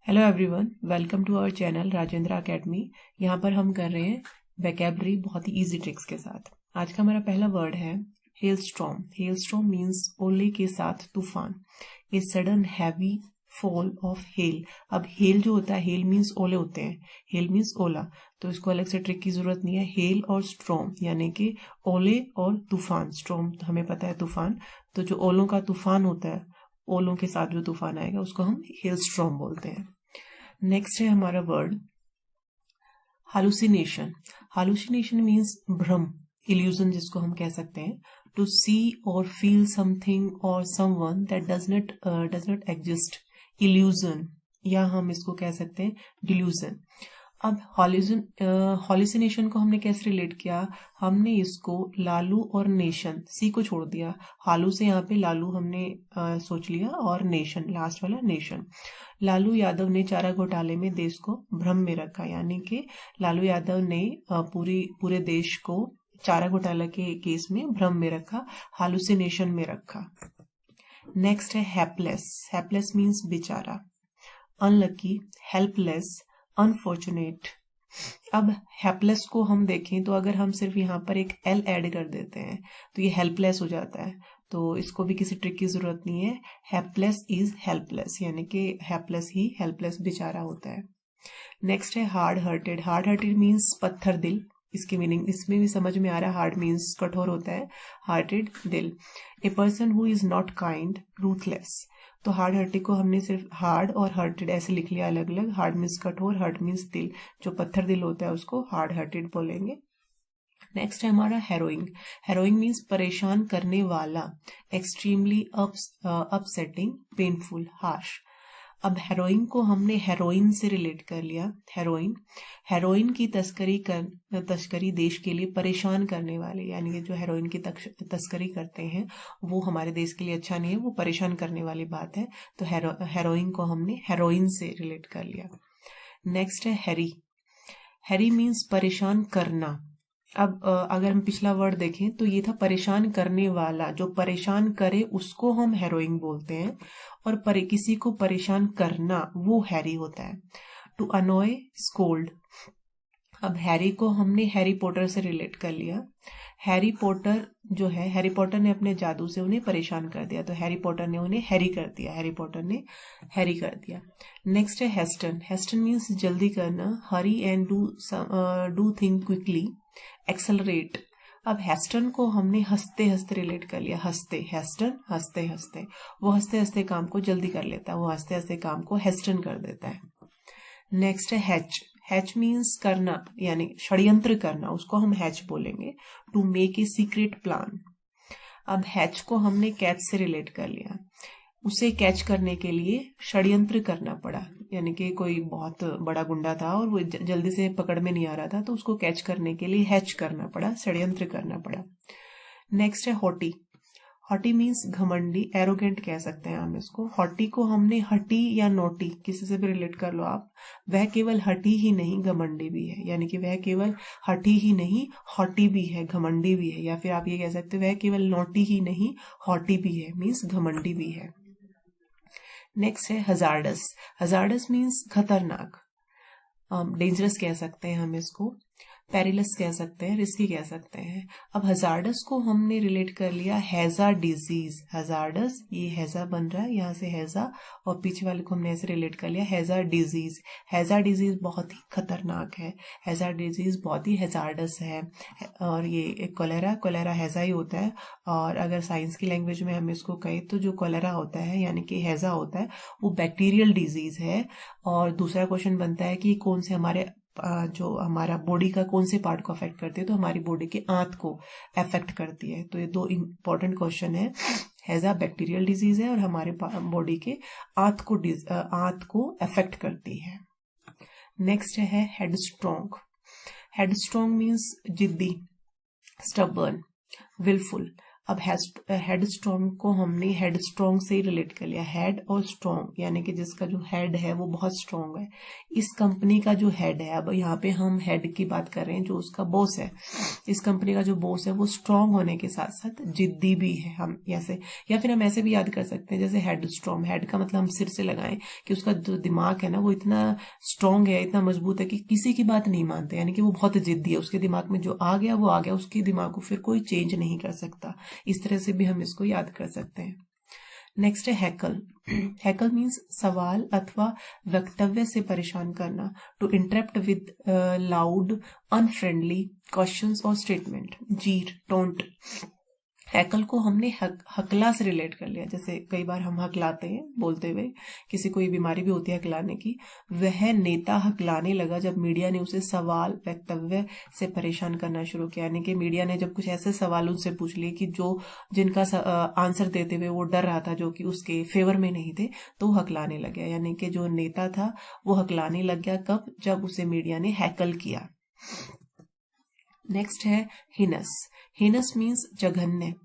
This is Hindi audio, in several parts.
Hello everyone, welcome to our channel Rajendra academy. यहाँ पर हम कर रहे हैं वोकैबुलरी बहुत ही इजी ट्रिक्स के साथ। आज का हमारा पहला वर्ड है हेलस्टॉर्म। हेलस्टॉर्म मीन्स ओले के साथ तूफान। A sudden heavy fall of hell. अब हेल जो होता है, हेल मीन्स ओले होते हैं, हेल मीन्स ओला, तो इसको अलग से ट्रिक की जरूरत नहीं है। हेल और स्ट्रॉम यानी कि ओले और तूफान। स्ट्रॉम हमें पता है तूफान, तो जो ओलों का तूफान होता है, ओलों के साथ जो तूफान आएगा उसको हम हेलस्टॉर्म बोलते हैं। नेक्स्ट है हमारा वर्ड हालुसिनेशन। हालुसिनेशन मीन्स भ्रम, इल्यूजन जिसको हम कह सकते हैं। टू सी और फील समथिंग और someone that does not exist, illusion, या हम इसको कह सकते हैं डिल्यूजन। अब हॉल्यूसिनेशन को हमने कैसे रिलेट किया? हमने इसको लालू और नेशन, सी को छोड़ दिया, हालू से यहाँ पे लालू हमने सोच लिया और नेशन, लास्ट वाला नेशन। लालू यादव ने चारा घोटाले में देश को भ्रम में रखा, यानी कि लालू यादव ने पूरे देश को चारा घोटाला के केस में भ्रम में रखा, हालुसिनेशन में रखा। नेक्स्ट है हेल्पलेस। हेल्पलेस मीन्स बेचारा। Unlucky, helpless, unfortunate. अब हेल्पलेस को हम देखें तो अगर हम सिर्फ यहाँ पर एक एल ऐड कर देते हैं तो ये हेल्पलेस हो जाता है, तो इसको भी किसी ट्रिक की जरूरत नहीं है। हेल्पलेस इज हेल्पलेस, यानी कि हेल्पलेस ही हेल्पलेस बेचारा होता है। नेक्स्ट है hard hearted. Hard hearted means पत्थर दिल। इसकी मीनिंग इसमें भी समझ में आ रहा है, हार्ड मीन्स कठोर होता है, हार्टेड दिल। A person who is not kind, ruthless. तो हार्ड हार्टेड को हमने सिर्फ हार्ड और हार्टेड ऐसे लिख लिया अलग अलग। हार्ड मीन्स कठोर, हार्ट मीन्स दिल, जो पत्थर दिल होता है उसको हार्ड हार्टेड बोलेंगे। नेक्स्ट है हमारा हेरोइंग। हेरोइंग मीन्स परेशान करने वाला, एक्सट्रीमली अपसेटिंग, पेनफुल, हार्श। अब हेरोइन को हमने हेरोइन से रिलेट कर लिया। हेरोइन की तस्करी देश के लिए परेशान करने वाले, यानी कि जो हेरोइन की तस्करी करते हैं वो हमारे देश के लिए अच्छा नहीं है, वो परेशान करने वाली बात है, तो हेरोइन को हमने हेरोइन से रिलेट कर लिया। नेक्स्ट है हैरी। हैरी मीन्स परेशान करना। अब अगर हम पिछला वर्ड देखें तो ये था परेशान करने वाला, जो परेशान करे उसको हम हेरोइन बोलते हैं, और किसी को परेशान करना वो हैरी होता है। To annoy, scold. अब हैरी को हमने हैरी पॉटर से रिलेट कर लिया। हैरी पॉटर जो है, हैरी पॉटर ने अपने जादू से उन्हें परेशान कर दिया, तो हैरी पॉटर ने उन्हें हैरी कर दिया, हैरी पॉटर ने हैरी कर दिया। नेक्स्ट है हेस्टन। हेस्टन मीन्स जल्दी करना, hurry and do think quickly, accelerate. अब हेस्टन को हमने हंसते हंसते रिलेट कर लिया। हेस्टन हंसते हंसते, वो हंसते हंसते काम को जल्दी कर लेता है, वो हंसते हंसते काम को हेस्टन कर देता है। नेक्स्ट है हैच। हैच मीन्स करना, यानी षड्यंत्र करना, उसको हम हैच बोलेंगे। To make a secret plan. अब हैच को हमने कैच से रिलेट कर लिया, उसे कैच करने के लिए षड्यंत्र करना पड़ा, यानी कि कोई बहुत बड़ा गुंडा था और वो जल्दी से पकड़ में नहीं आ रहा था, तो उसको कैच करने के लिए हैच करना पड़ा, षड्यंत्र करना पड़ा। नेक्स्ट है हॉटी। हॉटी मीन्स घमंडी, एरोगेंट कह सकते हैं हम इसको। हॉटी को हमने हटी या नोटी, किसी से भी रिलेट कर लो आप। वह केवल हटी ही नहीं घमंडी भी है, यानी कि वह केवल हटी ही नहीं हॉटी भी है, घमंडी भी है, या फिर आप ये कह सकते हो वह केवल नोटी ही नहीं हॉटी भी है, मीन्स घमंडी भी है। नेक्स्ट है हजार्डस। हजार्डस मीन्स खतरनाक, डेंजरस कह सकते हैं हम इसको, पेरिलस कह सकते हैं, रिस्की कह सकते हैं। अब हजार्डस को हमने रिलेट कर लिया हैजा डिजीज। हजार्डस, ये हैजा बन रहा है यहाँ से हैजा, और पीछे वाले को हमने ऐसे रिलेट कर लिया हैजा डिजीज। हैजा डिजीज बहुत ही खतरनाक है, हैजा डिजीज बहुत ही हैजार्डस है। और ये कोलेरा हैजा ही होता है, और अगर साइंस की लैंग्वेज में हम इसको कहें तो जो कोलेरा होता है यानी कि हैजा होता है वो बैक्टीरियल डिजीज है। और दूसरा क्वेश्चन बनता है कि कौन से जो हमारा बॉडी का कौन से पार्ट को अफेक्ट करती है, तो हमारी बॉडी के आंत को अफेक्ट करती है। तो ये दो इंपॉर्टेंट क्वेश्चन है, हैजा बैक्टीरियल डिजीज है और हमारे बॉडी के आंत को अफेक्ट करती है। नेक्स्ट है हेडस्ट्रॉन्ग। हेडस्ट्रॉन्ग मीन्स जिद्दी, स्टबर्न, विलफुल। अब हेडस्ट्रॉन्ग को हमने हेडस्ट्रॉन्ग से ही रिलेट कर लिया, हेड और स्ट्रॉन्ग, यानी कि जिसका जो हेड है वो बहुत स्ट्रॉन्ग है। इस कंपनी का जो हेड है, अब यहाँ पे हम हेड की बात कर रहे हैं, जो उसका बॉस है, इस कंपनी का जो बॉस है वो स्ट्रॉन्ग होने के साथ साथ जिद्दी भी है। हम ऐसे, या फिर हम ऐसे भी याद कर सकते हैं जैसे हेड स्ट्रॉन्ग, हेड का मतलब हम सिर से लगाएं कि उसका जो दिमाग है ना वो इतना स्ट्रॉन्ग है, इतना मजबूत है कि किसी की बात नहीं मानते, यानी कि वो बहुत जिद्दी है, उसके दिमाग में जो आ गया वो आ गया, उसके दिमाग को फिर कोई चेंज नहीं कर सकता। इस तरह से भी हम इसको याद कर सकते हैं। नेक्स्ट है हैकल। हैकल मीन्स सवाल अथवा वक्तव्य से परेशान करना, to interrupt with loud unfriendly questions और स्टेटमेंट, जीर, टोंट। हैकल को हमने हकला से रिलेट कर लिया, जैसे कई बार हम हकलाते हैं बोलते हुए, किसी को ये बीमारी भी होती है हकलाने की। वह नेता हकलाने लगा जब मीडिया ने उसे सवाल वक्तव्य से परेशान करना शुरू किया, यानी कि मीडिया ने जब कुछ ऐसे सवाल उनसे पूछ लिए कि जिनका आंसर देते हुए वो डर रहा था, जो कि उसके फेवर में नहीं थे, तो वो हकलाने लग गया, यानी कि जो नेता था वो हकलाने लग गया। कब? जब उसे मीडिया ने हैकल किया। नेक्स्ट है हिनस। हिनस मीन्स जघन्य,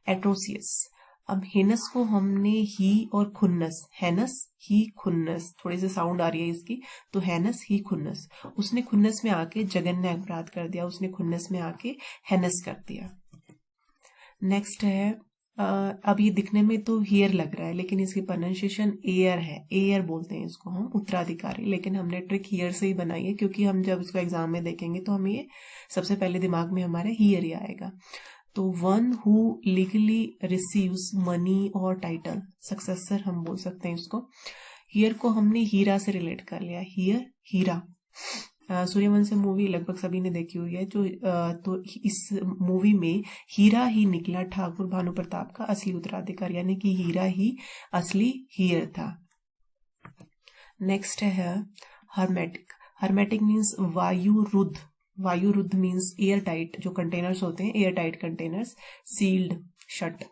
एट्रोसियस। अब हिनस को हमने ही और खुन्नस, हैनस ही खुन्नस, थोड़ी सी साउंड आ रही है इसकी, तो हैनस ही खुन्नस, उसने खुन्नस में आके जघन्य अपराध कर दिया, उसने खुन्नस में आके हैनस कर दिया। नेक्स्ट है अब ये दिखने में तो हियर लग रहा है, लेकिन इसकी प्रोनाउंसिएशन एयर है, एयर बोलते हैं इसको हम, उत्तराधिकारी, लेकिन हमने ट्रिक हियर से ही बनाई है, क्योंकि हम जब इसको एग्जाम में देखेंगे तो हमें ये सबसे पहले दिमाग में हमारे हियर ही आएगा। तो one who legally receives money और टाइटल, सक्सेसर हम बोल सकते हैं इसको। हियर को हमने हीरा से रिलेट कर लिया, हियर हीरा। सूर्यवंशम मूवी लगभग सभी ने देखी हुई है, जो तो इस मूवी में हीरा ही निकला ठाकुर भानु प्रताप का असली उत्तराधिकारी, यानी कि हीरा ही असली हियर था। नेक्स्ट है हर्मेटिक। हर्मेटिक मीन्स वायुरुद्ध। वायुरुद्ध मीन्स एयर टाइट, जो कंटेनर्स होते हैं air tight containers, sealed, shut.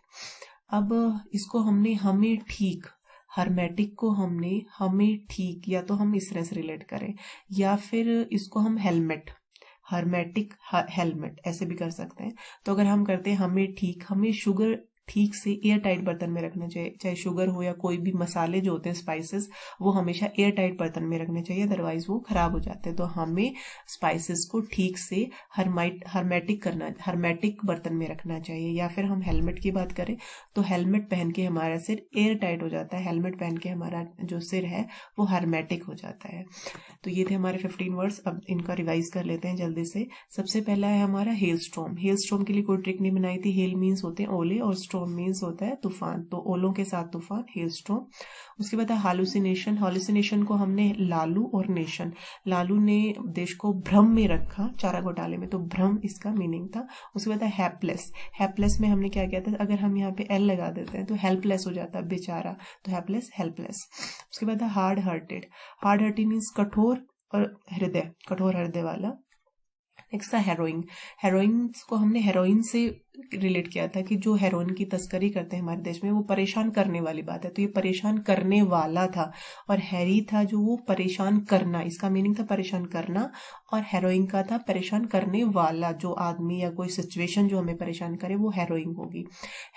अब इसको हमने हमें ठीक, हर्मेटिक को हमने हमें ठीक, या तो हम इस तरह से रिलेट करें, या फिर इसको हम हेलमेट, हर्मेटिक हेलमेट ऐसे भी कर सकते हैं। तो अगर हम करते हैं हमें ठीक, हमें शुगर ठीक से एयर टाइट बर्तन में रखना चाहिए, चाहे शुगर हो या कोई भी मसाले जो होते हैं स्पाइसेस, वो हमेशा एयर टाइट बर्तन में रखने चाहिए, अदरवाइज वो खराब हो जाते हैं। तो हमें स्पाइसेस को ठीक से हर्मेटिक बर्तन में रखना चाहिए। या फिर हम हेलमेट की बात करें तो हेलमेट पहन के हमारा सिर एयर टाइट हो जाता है, हेलमेट पहन के हमारा जो सिर है वो हर्मेटिक हो जाता है। तो ये थे हमारे 15 वर्ड्स। अब इनका रिवाइज कर लेते हैं जल्दी से। सबसे पहला है हमारा हेल स्टॉर्म। हेल स्टॉर्म के लिए कोई ट्रिक नहीं बनाई थी। हेल मीन्स होते हैं ओले और स्टॉर्म मीन्स होता है तूफान, तो ओलों के साथ तूफान, हेल स्टॉर्म। उसके बाद है हालुसिनेशन। हालुसिनेशन को हमने लालू और नेशन, लालू ने देश को भ्रम में रखा चारा घोटाले में, तो भ्रम इसका मीनिंग था। उसके बाद है हैपलेस। हैपलेस में हमने क्या किया था, अगर हम यहाँ पे एल लगा देते हैं तो हेल्पलेस हो जाता है बेचारा, तो हैपलेस हेल्पलेस। उसके बाद है hard hearted. Hard hearted means कठोर और हृदय, कठोर हृदय वाला। नेक्स्ट था हेरोइन। हेरोइन को हमने हेरोइन से रिलेट किया था कि जो हेरोइन की तस्करी करते हैं हमारे देश में वो परेशान करने वाली बात है, तो ये परेशान करने वाला था। और हैरी था जो वो परेशान करना, इसका मीनिंग था परेशान करना, और हेरोइन का था परेशान करने वाला, जो आदमी या कोई सिचुएशन जो हमें परेशान करे वो हेरोइन होगी।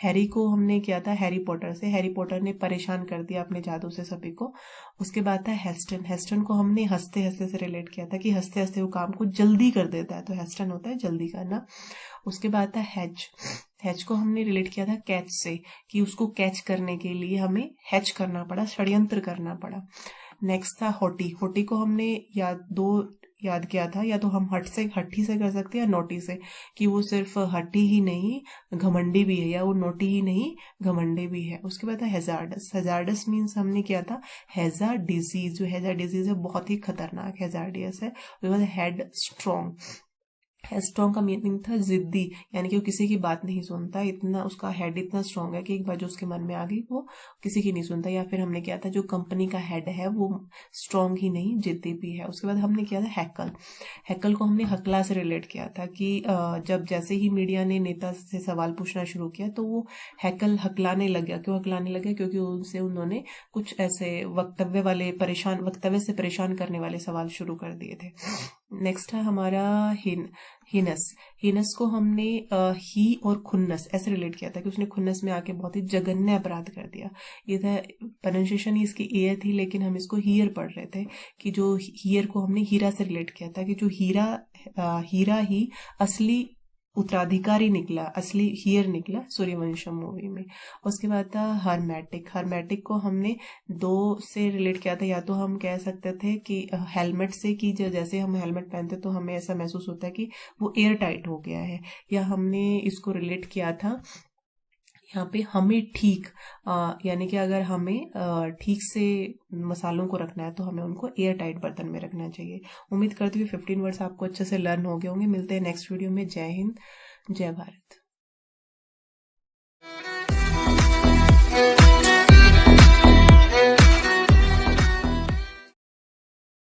हैरी को हमने किया था हैरी पॉटर से, हैरी पॉटर ने परेशान कर दिया अपने जादू से सभी को। उसके बाद था हेस्टन। हेस्टन को हमने हंसते हंसते से रिलेट किया था कि हंसते हंसते वो काम को जल्दी कर देता है, तो हेस्टन होता है जल्दी करना। उसके बाद था हैच। हैच को हमने रिलेट किया था कैच से, कि उसको कैच करने के लिए हमें हैच करना पड़ा, षड्यंत्र करना पड़ा। नेक्स्ट था होटी। होटी को हमने याद किया था, या तो हम हट्टी से कर सकते हैं या नोटी से, कि वो सिर्फ हट्टी ही नहीं घमंडी भी है, या वो नोटी ही नहीं घमंडी भी है। उसके बाद है हेजार्डस। हेजार्डस मीन्स हमने किया था हेजा डिजीज, जो हेजा डिजीज है बहुत ही खतरनाक हेजार्डियस है। उसके बाद हेड स्ट्रॉन्ग। स्ट्रॉन्ग का मीनिंग था जिद्दी, यानी कि वो किसी की बात नहीं सुनता, इतना उसका हेड इतना स्ट्रॉन्ग है कि एक बार जो उसके मन में आ गई वो किसी की नहीं सुनता। या फिर हमने किया था जो कंपनी का हेड है वो स्ट्रॉन्ग ही नहीं जिद्दी भी है। उसके बाद हमने किया था हैकल। हैकल को हमने हकला से रिलेट किया था कि जब जैसे ही मीडिया ने नेता से सवाल पूछना शुरू किया तो वो हैकल हकलाने लग गया। क्यों हकलाने लग गया? क्योंकि उनसे उन्होंने कुछ ऐसे वक्तव्य से परेशान करने वाले सवाल शुरू कर दिए थे। नेक्स्ट है हमारा हिनस को हमने ही और खुन्नस ऐसे रिलेट किया था कि उसने खुन्नस में आके बहुत ही जघन्य अपराध कर दिया। इधर प्रोनाउंसिएशन इसकी ए थी, लेकिन हम इसको हियर पढ़ रहे थे कि जो हियर को हमने हीरा से रिलेट किया था कि जो हीरा ही असली उत्तराधिकारी निकला, असली हियर निकला सूर्यवंशम मूवी में। उसके बाद था हर्मेटिक को हमने दो से रिलेट किया था। या तो हम कह सकते थे कि हेलमेट से, कि जैसे हम हेलमेट पहनते तो हमें ऐसा महसूस होता है कि वो एयर टाइट हो गया है, या हमने इसको रिलेट किया था यहाँ पे हमें ठीक, यानी कि अगर हमें ठीक से मसालों को रखना है तो हमें उनको एयर टाइट बर्तन में रखना चाहिए। उम्मीद करती हूँ 15 वर्ड्स आपको अच्छे से लर्न हो गए होंगे। मिलते हैं नेक्स्ट वीडियो में। जय हिंद, जय भारत।